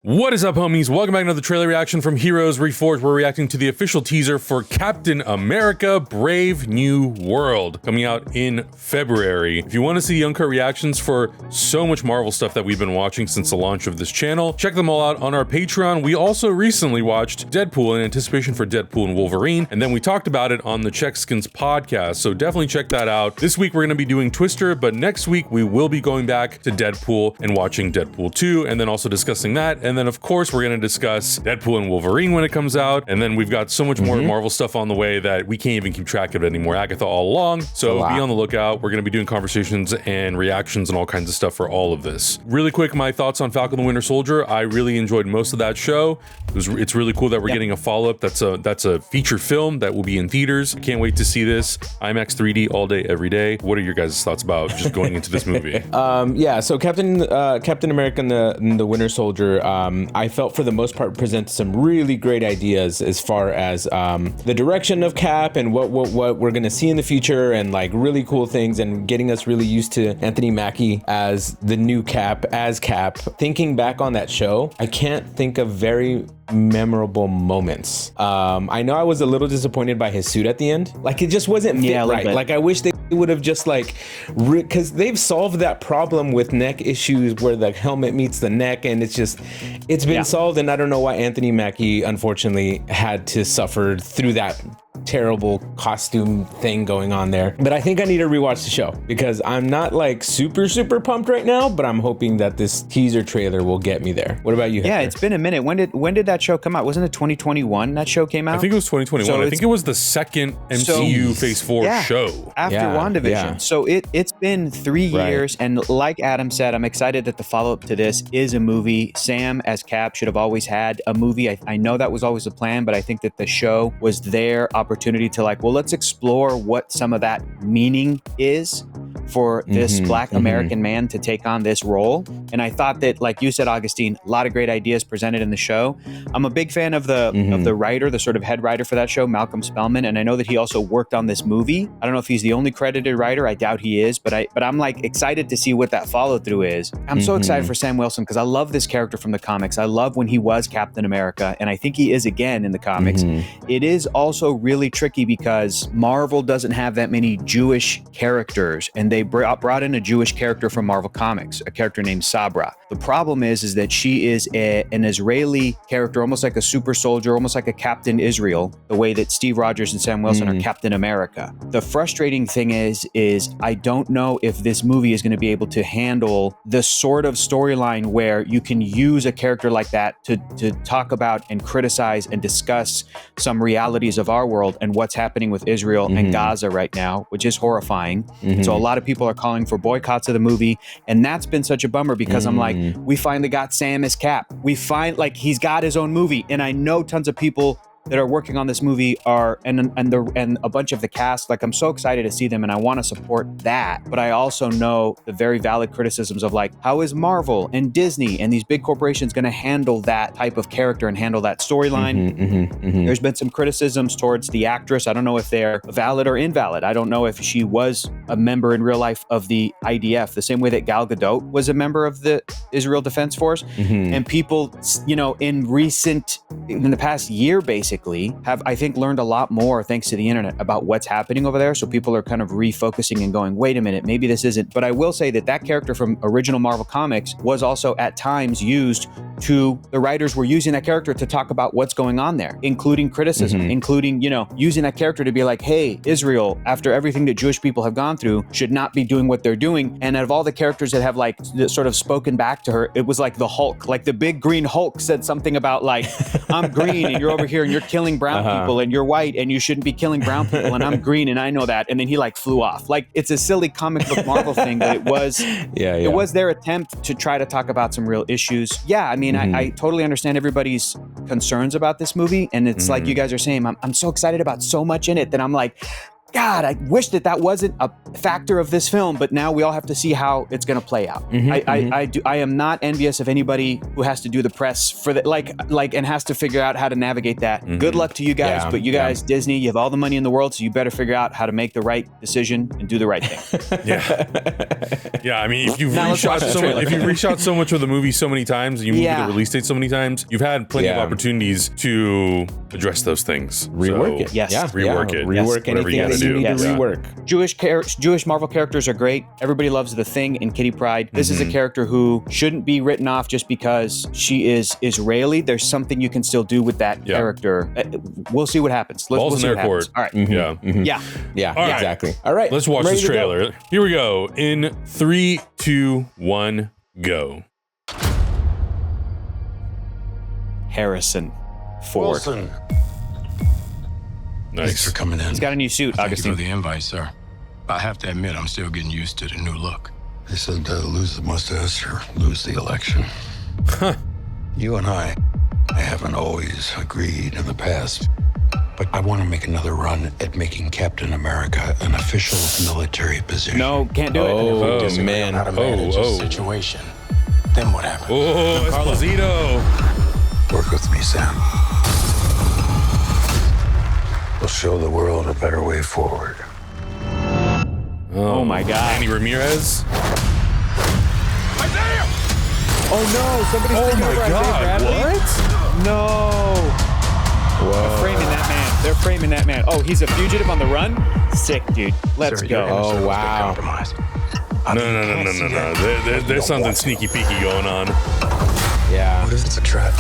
What is up, homies? Welcome back to another trailer reaction from Heroes Reforged. We're reacting to the official teaser for Captain America Brave New World, coming out in February. If you want to see uncut reactions for so much Marvel stuff that we've been watching since the launch of this channel, check them all out on our Patreon. We also recently watched Deadpool in anticipation for Deadpool and Wolverine, and then we talked about it on the Checkskins podcast, so definitely check that out. This week we're going to be doing Twister, but next week we will be going back to Deadpool and watching Deadpool 2, and then also discussing that. And then, of course, we're going to discuss Deadpool and Wolverine when it comes out. And then we've got so much more Marvel stuff on the way that we can't even keep track of it anymore. Agatha all along. So be on the lookout. We're going to be doing conversations and reactions and all kinds of stuff for all of this. Really quick, my thoughts on Falcon the Winter Soldier. I really enjoyed most of that show. It's really cool that we're getting a follow-up. That's a feature film that will be in theaters. I can't wait to see this. IMAX 3D all day, every day. What are your guys' thoughts about just going into this movie? So Captain America and the Winter Soldier, I felt for the most part presented some really great ideas as far as the direction of Cap and what we're gonna see in the future, and like really cool things, and getting us really used to Anthony Mackie as the new Cap, as Cap. Thinking back on that show, I can't think of very memorable moments. I know I was a little disappointed by his suit at the end. Like, it just wasn't fit right. Like, I wish they would have just like, because they've solved that problem with neck issues where the helmet meets the neck, and it's been solved, and I don't know why Anthony Mackie unfortunately had to suffer through that terrible costume thing going on there. But I think I need to rewatch the show, because I'm not like super pumped right now, but I'm hoping that this teaser trailer will get me there. What about you, Hector? Yeah, it's been a minute. When did that show come out? Wasn't it 2021 that show came out? I think it was 2021. So I think it was the second MCU Phase 4 show. After WandaVision. Yeah. So it's been 3 years, and like Adam said, I'm excited that the follow-up to this is a movie. Sam as Cap should have always had a movie. I know that was always the plan, but I think that the show was their opportunity to like, well, let's explore what some of that meaning is for this Black American man to take on this role. And I thought that, like you said, Augustine, a lot of great ideas presented in the show. I'm a big fan of the writer, the sort of head writer for that show, Malcolm Spellman, and I know that he also worked on this movie. I don't know if he's the only credited writer. I doubt he is, but I'm like excited to see what that follow through is. I'm so excited for Sam Wilson, because I love this character from the comics. I love when he was Captain America, and I think he is again in the comics. It is also really tricky because Marvel doesn't have that many Jewish characters, and they brought in a Jewish character from Marvel Comics, a character named Sabra. The problem is that she is an Israeli character, almost like a super soldier, almost like a Captain Israel, the way that Steve Rogers and Sam Wilson are Captain America. The frustrating thing is I don't know if this movie is going to be able to handle the sort of storyline where you can use a character like that to talk about and criticize and discuss some realities of our world and what's happening with Israel and Gaza right now, which is horrifying. And so a lot of people are calling for boycotts of the movie, and that's been such a bummer, because I'm like, we finally got Sam as Cap. He's got his own movie, and I know tons of people that are working on this movie and a bunch of the cast. Like, I'm so excited to see them, and I want to support that. But I also know the very valid criticisms of like, how is Marvel and Disney and these big corporations going to handle that type of character and handle that storyline? There's been some criticisms towards the actress. I don't know if they're valid or invalid. I don't know if she was a member in real life of the IDF, the same way that Gal Gadot was a member of the Israel Defense Force. And people, in the past year, basically, have, I think, learned a lot more thanks to the internet about what's happening over there. So people are kind of refocusing and going, wait a minute, maybe this isn't. But I will say that character from original Marvel Comics was also at times used the writers were using that character to talk about what's going on there, including criticism, including, using that character to be like, hey, Israel, after everything that Jewish people have gone through, should not be doing what they're doing. And out of all the characters that have like sort of spoken back to her, it was like the Hulk, like the big green Hulk said something about like, I'm green and you're over here and you're killing brown people, and you're white and you shouldn't be killing brown people, and I'm green and I know that. And then he like flew off. Like, it's a silly comic book Marvel thing, but it was it was their attempt to try to talk about some real issues. I mean, I totally understand everybody's concerns about this movie, and it's like you guys are saying, I'm so excited about so much in it that I'm like, God, I wish that wasn't a factor of this film, but now we all have to see how it's going to play out. I am not envious of anybody who has to do the press for that, and has to figure out how to navigate that. Good luck to you guys, but you guys, Disney, you have all the money in the world, so you better figure out how to make the right decision and do the right thing. Yeah. I mean, if you've reshot so much of the movie so many times, and you moved the release date so many times, you've had plenty of opportunities to address those things. Rework it. Yes. Rework it. Rework anything that you need to rework. Jewish Marvel characters are great. Everybody loves the Thing and Kitty Pryde. This is a character who shouldn't be written off just because she is Israeli. There's something you can still do with that character. We'll see what happens. Balls in their court. All right. Yeah, All exactly. All right. Let's watch this trailer. Here we go. In 3, 2, 1, go. Harrison Ford. Wilson. Nice. Thanks for coming in. He's got a new suit, Thank you Augustine. for the invite, sir. I have to admit, I'm still getting used to the new look. They said lose the mustache or lose the election. You and I haven't always agreed in the past, but I want to make another run at making Captain America an official military position. No, can't do it. If we disagree man. on how to manage this situation, then what happens? Oh, Esposito. Work with me, Sam. We'll show the world a better way forward. Oh my God. Andy Ramirez. Oh no, somebody's taking over Isaiah Bradley? What? No. They're framing that man. They're framing that man. Oh, he's a fugitive on the run? Sick, dude. Let's Sir, go. your innocence has been wow. compromised. No. There's something sneaky peeky going on. Yeah. What if it's a trap?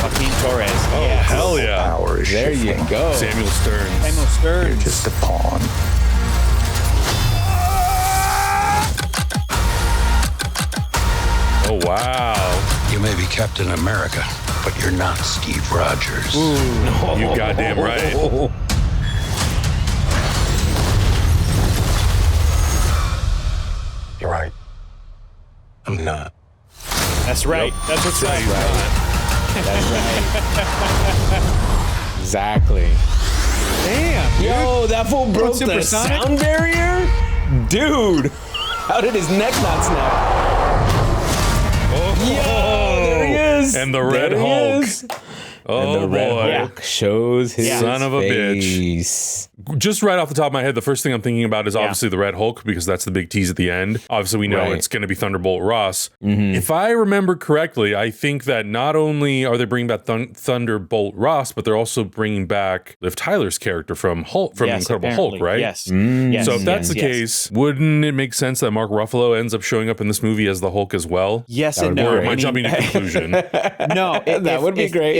Joaquin Torres. Oh, Yes. hell yeah. Power is There you shifting. go. Samuel Stearns. Samuel Stearns. You're just a pawn. Oh, wow. You may be Captain America, but you're not Steve Rogers. You goddamn right. You're right. I'm not. That's right. That's what's right. Exactly. Damn. Yo, that fool broke the supersonic? sound barrier? Dude, how did his neck not snap? Yo, there he is. And the Red There he Hulk. is. Oh, And the Red boy. Hulk shows his Son of a bitch. face. Just right off the top of my head, the first thing I'm thinking about is obviously the Red Hulk, because that's the big tease at the end. Obviously, we know Right. it's going to be Thunderbolt Ross. If I remember correctly, I think that not only are they bringing back Thunderbolt Ross, but they're also bringing back Liv Tyler's character from Incredible Hulk, apparently. right? Yes. Yes. So if that's yes, the yes. case, wouldn't it make sense that Mark Ruffalo ends up showing up in this movie as the Hulk as well? Yes That and would be no. Or great. am I jumping to conclusion? No, That would be great.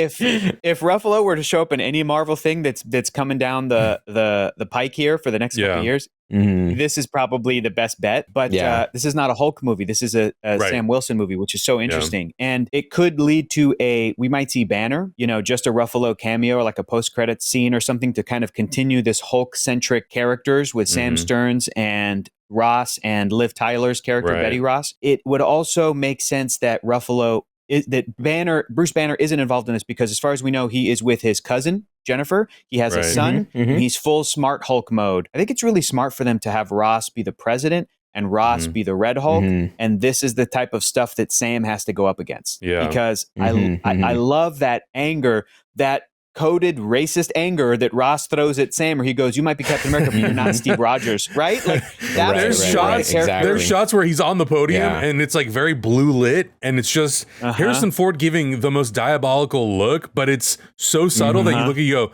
If Ruffalo were to show up in any Marvel thing that's coming down the pike here for the next couple of years, this is probably the best bet. But this is not a Hulk movie. This is a Sam Wilson movie, which is so interesting, and it could lead to we might see Banner, just a Ruffalo cameo or like a post-credits scene or something to kind of continue this Hulk-centric characters with Sam Stearns and Ross and Liv Tyler's character Betty Ross. It would also make sense that Bruce Banner isn't involved in this because, as far as we know, he is with his cousin Jennifer. He has a son. And he's full smart Hulk mode. I think it's really smart for them to have Ross be the president and Ross be the Red Hulk. And this is the type of stuff that Sam has to go up against. Yeah. Because I love that anger, that coded racist anger that Ross throws at Sam, where he goes, "You might be Captain America, but you're not Steve Rogers," right? Like that. There's shots. exactly. There's shots where he's on the podium and it's like very blue lit, and it's just Harrison Ford giving the most diabolical look, but it's so subtle that you look at you go,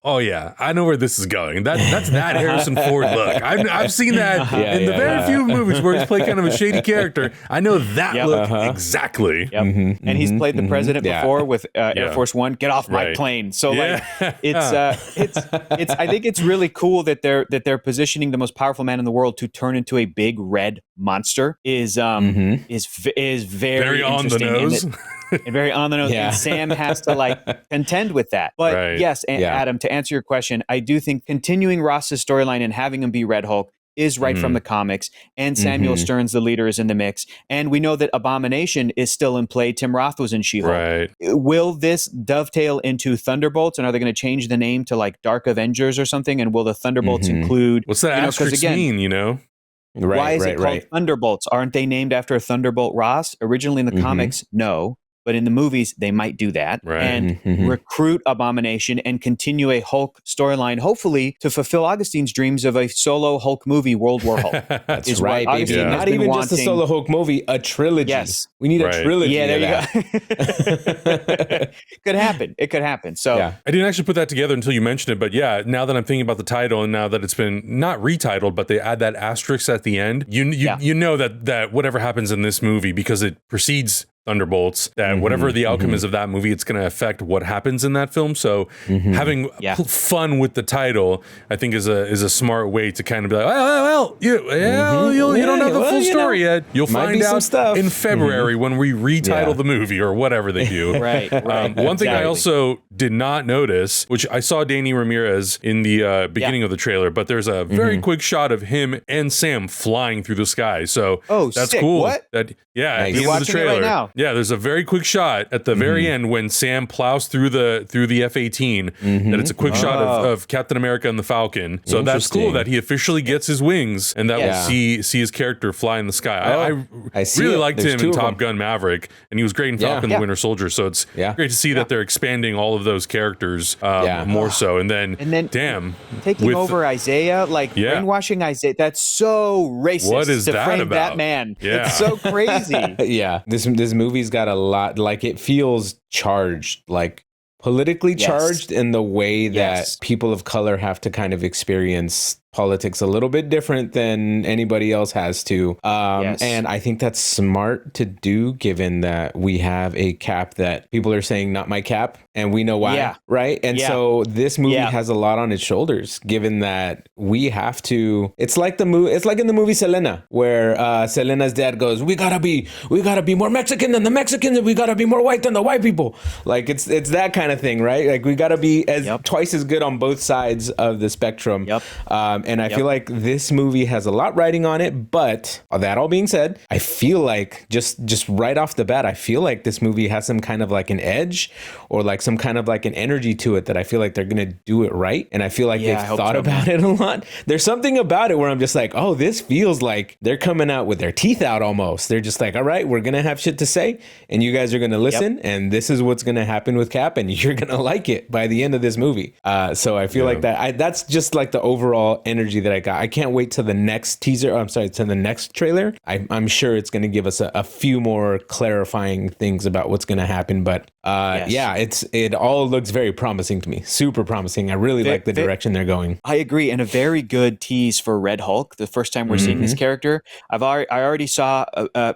"Oh yeah, I know where this is going." That's that Harrison Ford look. I've seen that in the very few movies where he's played kind of a shady character. I know that look exactly. Yep. And he's played the president before with Air Force One. Get off my plane. So like it's I think it's really cool that they're positioning the most powerful man in the world to turn into a big red monster is very on the nose. And very on the nose. And Sam has to contend with that. But yes, Adam, to answer your question, I do think continuing Ross's storyline and having him be Red Hulk is right from the comics, and Samuel Stern's the leader is in the mix, and we know that Abomination is still in play. Tim Roth was in She-Hulk. Right. Will this dovetail into Thunderbolts, and are they going to change the name to like Dark Avengers or something? And will the Thunderbolts include What's that asterisk mean, you know? Why is it called Thunderbolts? Aren't they named after a Thunderbolt Ross? Originally in the comics, no. But in the movies, they might do that and recruit Abomination and continue a Hulk storyline, hopefully to fulfill Augustine's dreams of a solo Hulk movie, World War Hulk. That's right, baby. Not even just a solo Hulk movie, a trilogy. Yes. We need a trilogy. Yeah, there you go. Could happen. It could happen. So I didn't actually put that together until you mentioned it. But yeah, now that I'm thinking about the title and now that it's been not retitled, but they add that asterisk at the end, you know that whatever happens in this movie, because it precedes Thunderbolts, that whatever the outcome is of that movie, it's going to affect what happens in that film. So having fun with the title, I think is a smart way to kind of be like, you don't have the full story yet. You'll find out in February when we retitle the movie or whatever they do. Right. One thing I also did not notice, which I saw Danny Ramirez in the beginning of the trailer, but there's a very quick shot of him and Sam flying through the sky. So that's sick. cool. What? At the end You're of the trailer. It right now. Yeah, there's a very quick shot at the very end when Sam plows through the F-18. That it's a quick shot of Captain America and the Falcon. So that's cool that he officially gets his wings, and that we'll see his character fly in the sky. I really liked him in Top Gun Maverick, and he was great in Falcon the Winter Soldier. So it's great to see that they're expanding all of those characters more so. And then damn, taking over Isaiah, like brainwashing Isaiah. That's so racist. What is to that frame about? That man. Yeah. It's so crazy. This movie's got a lot, like it feels charged, like politically charged in the way that people of color have to kind of experience politics a little bit different than anybody else has to. And I think that's smart to do, given that we have a Cap that people are saying, not my Cap, and we know why, right? And so this movie has a lot on its shoulders, given that we have to, it's like in the movie Selena, where Selena's dad goes, we gotta be more Mexican than the Mexicans, and we gotta be more white than the white people. Like it's that kind of thing, right? Like we gotta be twice as good on both sides of the spectrum. And I feel like this movie has a lot riding on it, but that all being said, I feel like just right off the bat, I feel like this movie has some kind of like an edge or like some kind of like an energy to it that I feel like they're going to do it right. And I feel like they've thought about it a lot. There's something about it where I'm just like, oh, this feels like they're coming out with their teeth out almost. They're just like, all right, we're going to have shit to say and you guys are going to listen. And this is what's going to happen with Cap and you're going to like it by the end of this movie. So I feel like that's just like the overall energy that I got. I can't wait to the next teaser. To the next trailer. I'm sure it's going to give us a few more clarifying things about what's going to happen. But it all looks very promising to me. Super promising. I really like the direction they're going. I agree, and a very good tease for Red Hulk. The first time we're seeing this character, I already saw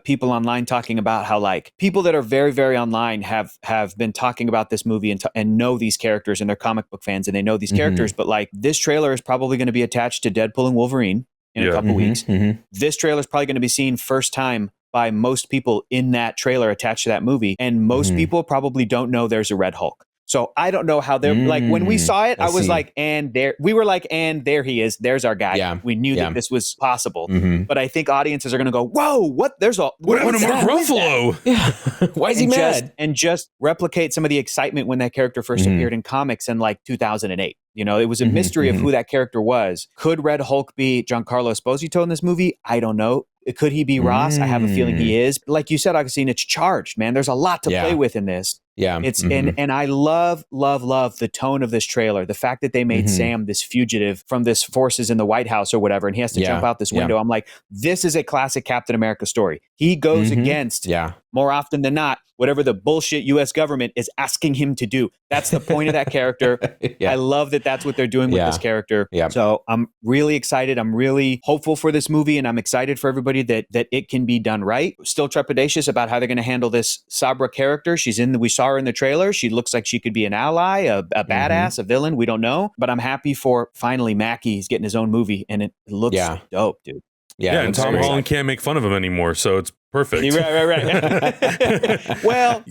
people online talking about how like people that are very very online have been talking about this movie and know these characters and they're comic book fans and they know these characters. But like this trailer is probably going to be attached to Deadpool and Wolverine in a couple weeks. This trailer is probably going to be seen first time by most people in that trailer attached to that movie. And most people probably don't know there's a Red Hulk. So I don't know how they're like, when we saw it, I was like, and there he is. There's our guy. Yeah. We knew that this was possible. But I think audiences are going to go, whoa, what? What happened to Mark Ruffalo? Yeah. Why is he mad? Just replicate some of the excitement when that character first appeared in comics in like 2008. You know, it was a mystery of who that character was. Could Red Hulk be Giancarlo Esposito in this movie? I don't know. Could he be Ross? I have a feeling he is. Like you said, Augustine, it's charged, man. There's a lot to play with in this. Yeah. It's and I love the tone of this trailer. The fact that they made Sam this fugitive from this forces in the White House or whatever, and he has to jump out this window. I'm like, this is a classic Captain America story. He goes against more often than not whatever the bullshit U.S. government is asking him to do. That's the point of that character. I love that that's what they're doing with this character. So I'm really excited. I'm really hopeful for this movie, and I'm excited for everybody that it can be done right. Still trepidatious about how they're going to handle this Sabra character. We saw her in the trailer. She looks like she could be an ally, a badass, a villain. We don't know. But I'm happy for finally Mackey's getting his own movie, and it looks dope, dude. Yeah, and Tom Holland can't make fun of him anymore, so it's Perfect. Right. Well,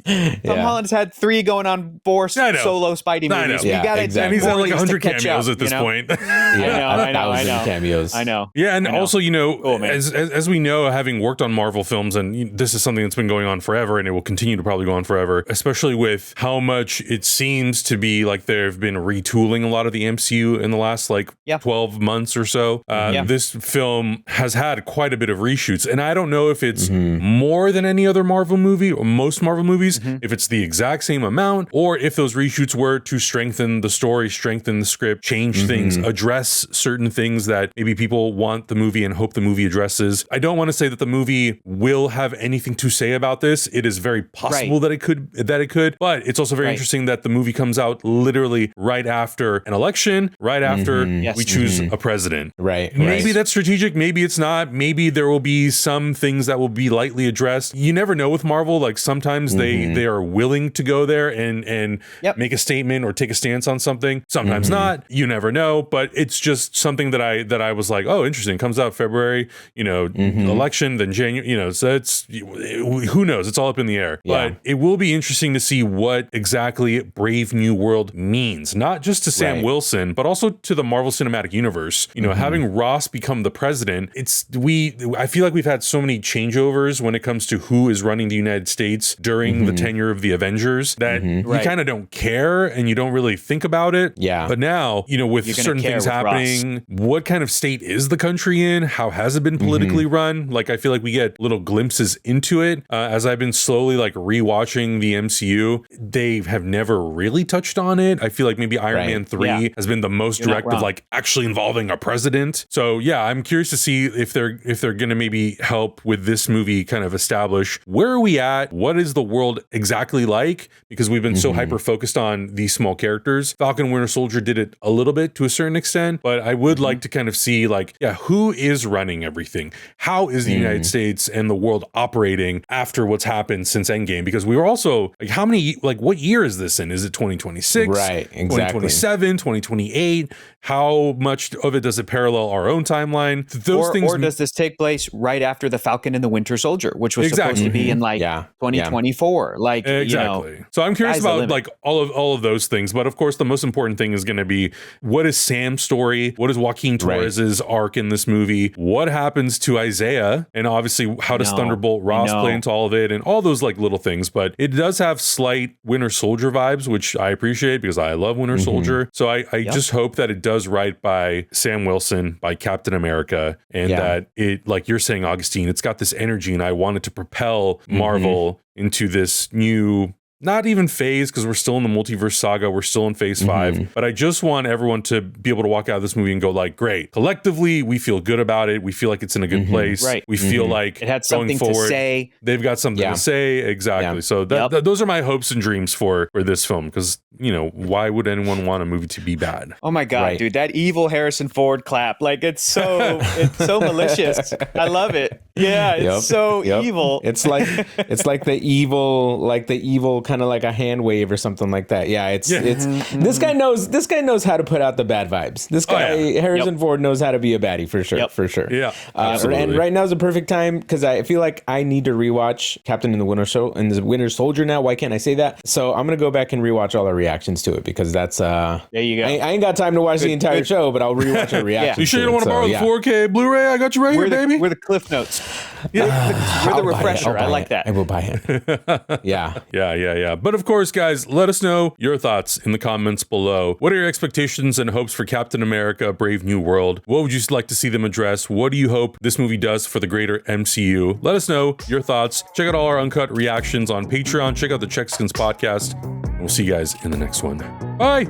Tom Holland's had 3 going on 4 solo Spidey movies. Yeah, We got exactly. And he's had like 100 catch cameos up, at this point. I know. Cameos. I know. Yeah, and also, man. as we know, having worked on Marvel films, and this is something that's been going on forever, and it will continue to probably go on forever, especially with how much it seems to be like they've been retooling a lot of the MCU in the last 12 months or so. This film has had quite a bit of reshoots, and I don't know if it's more than any other Marvel movie or most Marvel movies, if it's the exact same amount, or if those reshoots were to strengthen the story, strengthen the script, change things, address certain things that maybe people want the movie and hope the movie addresses. I don't want to say that the movie will have anything to say about this. It is very possible that it could, but it's also very interesting that the movie comes out literally right after an election, right after we choose a president. Right. Maybe that's strategic, maybe it's not. Maybe there will be some things that will be lightly addressed. You never know with Marvel. Like sometimes they are willing to go there and make a statement or take a stance on something. Sometimes not. You never know. But it's just something that I was like, oh, interesting. Comes out February. Election, then January. So it's who knows? It's all up in the air. Yeah. But it will be interesting to see what exactly Brave New World means, not just to Sam Wilson, but also to the Marvel Cinematic Universe. Having Ross become the president, I feel like we've had so many changeovers when it comes to who is running the United States during the tenure of the Avengers that you kind of don't care and you don't really think about it. Yeah. But now, with certain things happening, what kind of state is the country in? How has it been politically run? Like, I feel like we get little glimpses into it as I've been slowly rewatching the MCU. They have never really touched on it. I feel like maybe Iron Man 3 has been the most direct of actually involving a president. So yeah, I'm curious to see if they're going to maybe help with this movie kind of establish where are we at? What is the world exactly like? Because we've been so hyper focused on these small characters. Falcon Winter Soldier did it a little bit to a certain extent, but I would like to kind of see who is running everything? How is the United States and the world operating after what's happened since Endgame? Because we were also how many, what year is this in? Is it 2026? Right, exactly. 2027, 2028? How much of it does it parallel our own timeline? Or does this take place right after the Falcon and the Winter Soldier, which was supposed to be in 2024? Exactly. So I'm curious about all of those things. But of course, the most important thing is going to be, what is Sam's story? What is Joaquin Torres's arc in this movie? What happens to Isaiah? And obviously, how does Thunderbolt Ross play into all of it? And all those little things. But it does have slight Winter Soldier vibes, which I appreciate because I love Winter Soldier. So I just hope that it does right by Sam Wilson, by Captain America, and that it, like you're saying, Augustine, it's got this energy, and I want it to propel Marvel into this new, not even phase, because we're still in the multiverse saga, we're still in phase 5, but I just want everyone to be able to walk out of this movie and go great. Collectively, we feel good about it. We feel like it's in a good place. Right. We feel like it had something going forward, to say. They've got something to say. Exactly. So those are my hopes and dreams for this film, because why would anyone want a movie to be bad? Oh my God, dude, that evil Harrison Ford clap. It's so malicious. I love it. Yeah, it's so evil. It's like the evil kind of like a hand wave or something like that. Yeah, it's this guy knows how to put out the bad vibes. This guy Harrison Ford knows how to be a baddie for sure. Yeah, absolutely. And right now is the perfect time because I feel like I need to rewatch Captain and the Winter Soldier now. Why can't I say that? So I'm gonna go back and rewatch all our reactions to it because that's there you go. I ain't got time to watch the entire show, but I'll rewatch our reactions. You sure you don't want to borrow the 4K Blu-ray? I got you right here, baby. We're the Cliff Notes. We're the refresher. I like that. I will buy it. Yeah. But of course, guys, let us know your thoughts in the comments below. What are your expectations and hopes for Captain America: Brave New World? What would you like to see them address? What do you hope this movie does for the greater MCU? Let us know your thoughts. Check out all our uncut reactions on Patreon. Check out the Checkskins podcast. And we'll see you guys in the next one. Bye.